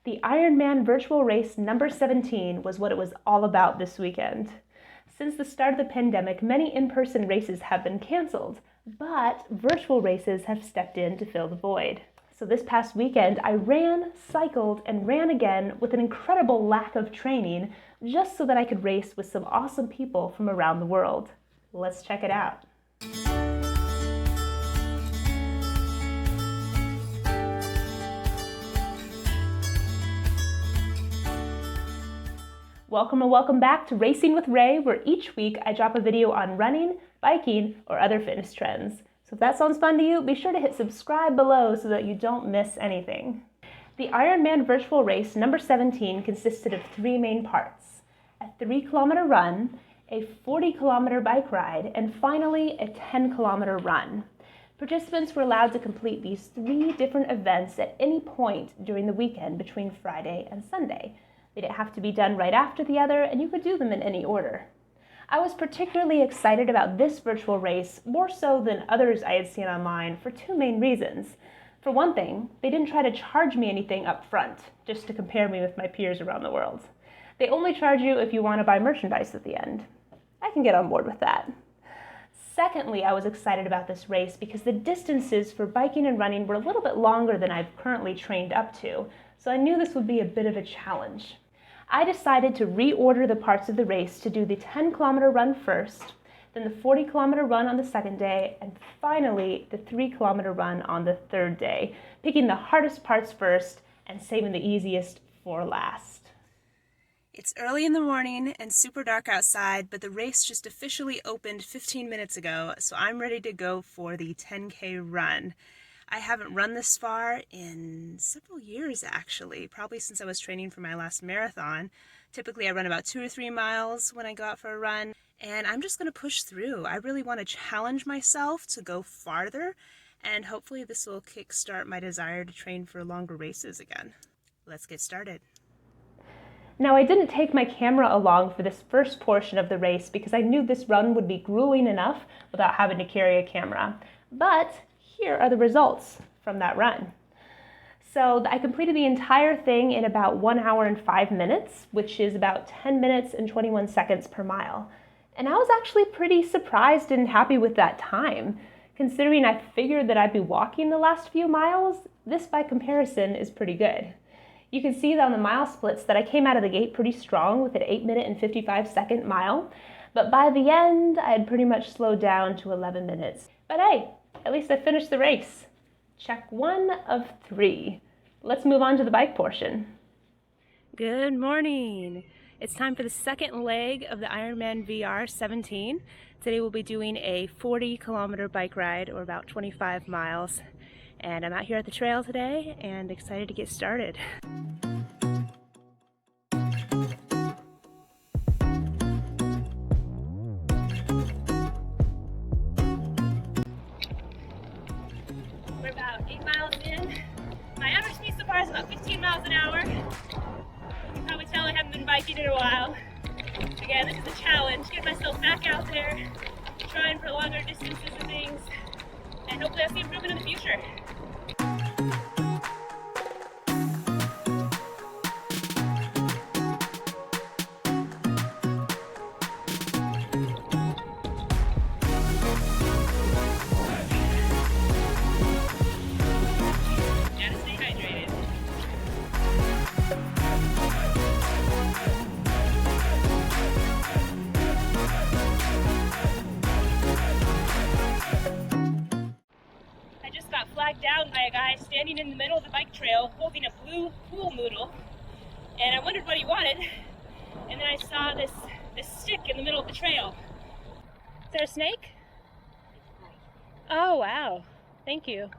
The Ironman virtual race number 17 was what it was all about this weekend. Since the start of the pandemic, many in-person races have been canceled, but virtual races have stepped in to fill the void. So this past weekend, I ran, cycled, and ran again with an incredible lack of training, just so that I could race with some awesome people from around the world. Let's check it out. Welcome and welcome back to Racing with Ray, where each week I drop a video on running, biking, or other fitness trends. So if that sounds fun to you, be sure to hit subscribe below so that you don't miss anything. The Ironman virtual race number 17 consisted of 3 main parts: a 3-kilometer run, a 40-kilometer bike ride, and finally a 10-kilometer run. Participants were allowed to complete these 3 different events at any point during the weekend between Friday and Sunday. They didn't have to be done right after the other, and you could do them in any order. I was particularly excited about this virtual race, more so than others I had seen online, for 2 main reasons. For one thing, they didn't try to charge me anything up front, just to compare me with my peers around the world. They only charge you if you want to buy merchandise at the end. I can get on board with that. Secondly, I was excited about this race because the distances for biking and running were a little bit longer than I've currently trained up to, so I knew this would be a bit of a challenge. I decided to reorder the parts of the race to do the 10-kilometer run first, then the 40-kilometer run on the second day, and finally the 3-kilometer run on the third day, picking the hardest parts first and saving the easiest for last. It's early in the morning and super dark outside, but the race just officially opened 15 minutes ago, so I'm ready to go for the 10K run. I haven't run this far in several years, actually, probably since I was training for my last marathon. Typically, I run about 2 or 3 miles when I go out for a run, and I'm just going to push through. I really want to challenge myself to go farther, and hopefully this will kickstart my desire to train for longer races again. Let's get started. Now, I didn't take my camera along for this first portion of the race because I knew this run would be grueling enough without having to carry a camera. But here are the results from that run. So I completed the entire thing in about 1 hour and 5 minutes, which is about 10 minutes and 21 seconds per mile. And I was actually pretty surprised and happy with that time. Considering I figured that I'd be walking the last few miles, this by comparison is pretty good. You can see on the mile splits that I came out of the gate pretty strong with an 8-minute and 55-second mile, but by the end, I had pretty much slowed down to 11 minutes. But hey, at least I finished the race. Check 1 of 3. Let's move on to the bike portion. Good morning. It's time for the second leg of the Ironman VR17. Today we'll be doing a 40-kilometer bike ride, or about 25 miles. And I'm out here at the trail today and excited to get started. We're about 8 miles in. My average speed so far is about 15 miles an hour. You can probably tell I haven't been biking in a while. Again, this is a challenge, get myself back out there, trying for longer distances and things, and hopefully I'll see improvement in the future. Flagged down by a guy standing in the middle of the bike trail holding a blue pool noodle, and I wondered what he wanted, and then I saw this stick in the middle of the trail. Is there a snake? Oh wow, thank you.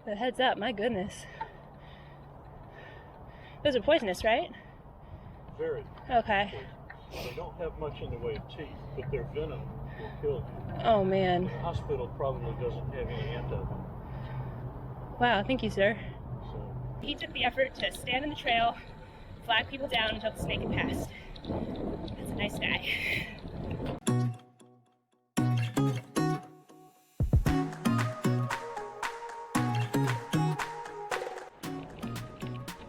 The heads up, my goodness. Those are poisonous, right? Very. Okay. They don't have much in the way of teeth, but their venom will kill you. Oh man. The hospital probably doesn't have any antidote. Wow, thank you, sir. So, he took the effort to stand in the trail, flag people down until the snake had passed. That's a nice guy.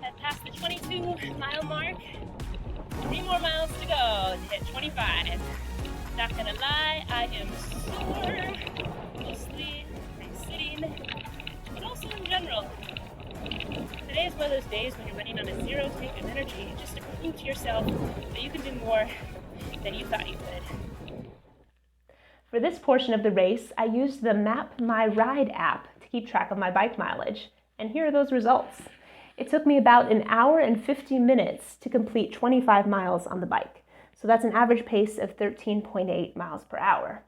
Had passed the 22-mile mark. 3 more miles to go to hit 25. Not gonna lie, I am sore, mostly from sitting, but also in general. Today is one of those days when you're running on a zero tank of energy, just to prove to yourself that you can do more than you thought you could. For this portion of the race, I used the Map My Ride app to keep track of my bike mileage, and here are those results. It took me about an hour and 50 minutes to complete 25 miles on the bike, so that's an average pace of 13.8 miles per hour.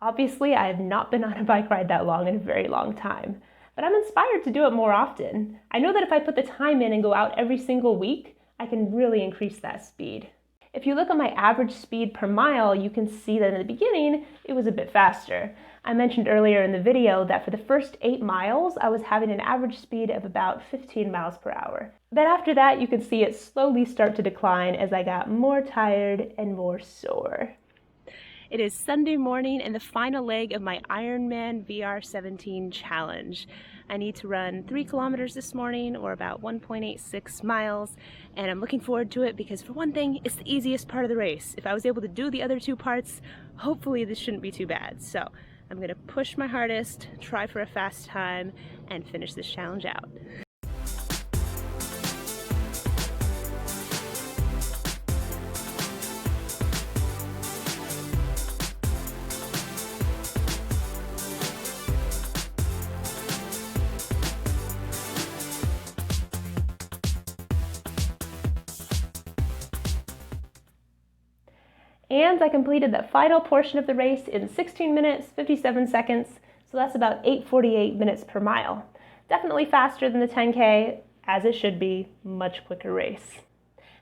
Obviously, I have not been on a bike ride that long in a very long time, but I'm inspired to do it more often. I know that if I put the time in and go out every single week, I can really increase that speed. If you look at my average speed per mile, you can see that in the beginning, it was a bit faster. I mentioned earlier in the video that for the first 8 miles, I was having an average speed of about 15 miles per hour. But after that, you can see it slowly start to decline as I got more tired and more sore. It is Sunday morning and the final leg of my Ironman VR17 challenge. I need to run 3 kilometers this morning, or about 1.86 miles, and I'm looking forward to it because, for one thing, it's the easiest part of the race. If I was able to do the other 2 parts, hopefully this shouldn't be too bad. So I'm gonna push my hardest, try for a fast time, and finish this challenge out. And I completed that final portion of the race in 16 minutes, 57 seconds, so that's about 8:48 minutes per mile. Definitely faster than the 10K, as it should be, much quicker race.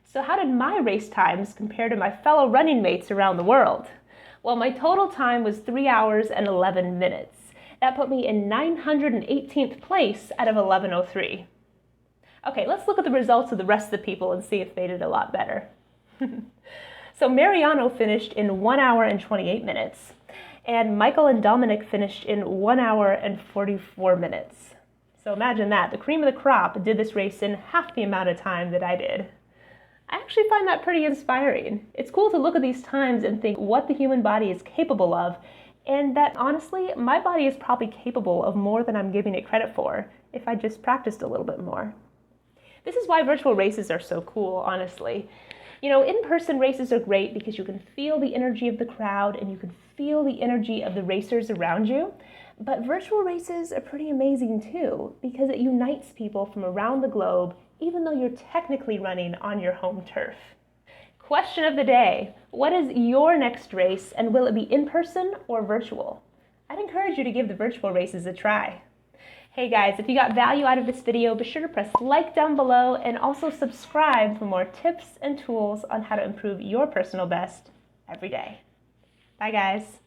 So how did my race times compare to my fellow running mates around the world? Well, my total time was 3 hours and 11 minutes. That put me in 918th place out of 1103. Okay, let's look at the results of the rest of the people and see if they did a lot better. So Mariano finished in 1 hour and 28 minutes, and Michael and Dominic finished in 1 hour and 44 minutes. So imagine that, the cream of the crop did this race in half the amount of time that I did. I actually find that pretty inspiring. It's cool to look at these times and think what the human body is capable of, and that honestly, my body is probably capable of more than I'm giving it credit for if I just practiced a little bit more. This is why virtual races are so cool, honestly. You know, in-person races are great because you can feel the energy of the crowd and you can feel the energy of the racers around you. But virtual races are pretty amazing too because it unites people from around the globe, even though you're technically running on your home turf. Question of the day: what is your next race, and will it be in person or virtual? I'd encourage you to give the virtual races a try. Hey guys, if you got value out of this video, be sure to press like down below and also subscribe for more tips and tools on how to improve your personal best every day. Bye guys.